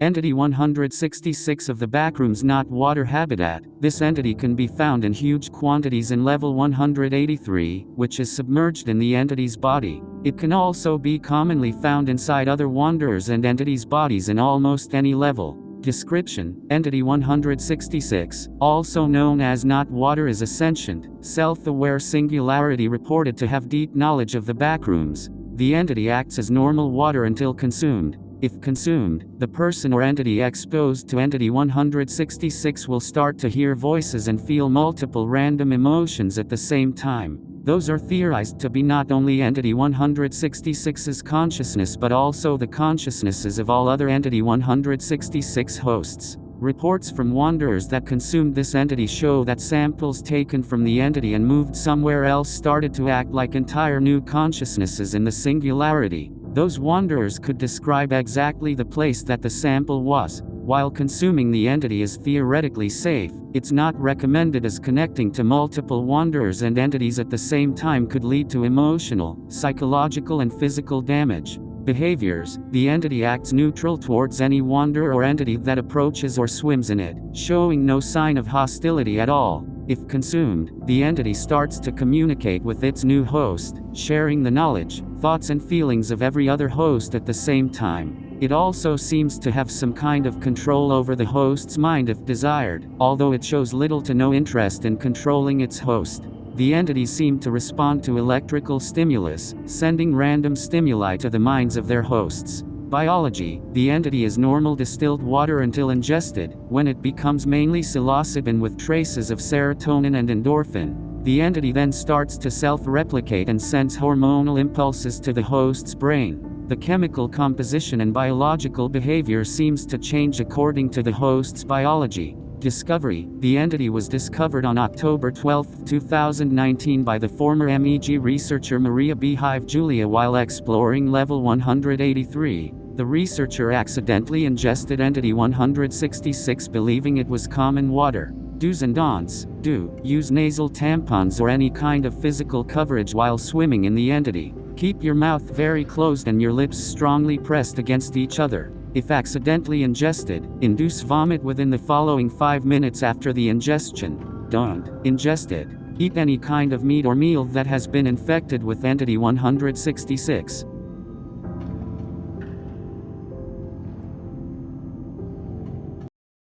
Entity 166 of the Backrooms not water habitat. This entity can be found in huge quantities in level 183, which is submerged in the entity's body. It can also be commonly found inside other wanderers and entities' bodies in almost any level. Description: Entity 166, also known as not water, is a sentient, self-aware singularity reported to have deep knowledge of the Backrooms. The entity acts as normal water until consumed. If consumed, the person or entity exposed to Entity 166 will start to hear voices and feel multiple random emotions at the same time. Those are theorized to be not only Entity 166's consciousness but also the consciousnesses of all other Entity 166 hosts. Reports from wanderers that consumed this entity show that samples taken from the entity and moved somewhere else started to act like entire new consciousnesses in the singularity. Those wanderers could describe exactly the place that the sample was. While consuming the entity is theoretically safe, it's not recommended, as connecting to multiple wanderers and entities at the same time could lead to emotional, psychological and physical damage. Behaviors: the entity acts neutral towards any wanderer or entity that approaches or swims in it, showing no sign of hostility at all. If consumed, the entity starts to communicate with its new host, sharing the knowledge, thoughts and feelings of every other host at the same time. It also seems to have some kind of control over the host's mind if desired, although it shows little to no interest in controlling its host. The entities seem to respond to electrical stimulus, sending random stimuli to the minds of their hosts. Biology: the entity is normal distilled water until ingested, when it becomes mainly psilocybin with traces of serotonin and endorphin. The entity then starts to self-replicate and sends hormonal impulses to the host's brain. The chemical composition and biological behavior seems to change according to the host's biology. Discovery: the entity was discovered on October 12, 2019 by the former MEG researcher Maria Beehive Julia while exploring level 183. The researcher accidentally ingested Entity 166 believing it was common water. Do's and don'ts: do use nasal tampons or any kind of physical coverage while swimming in the entity. Keep your mouth very closed and your lips strongly pressed against each other. If accidentally ingested, induce vomit within the following 5 minutes after the ingestion. Don't ingest it. Eat any kind of meat or meal that has been infected with Entity 166.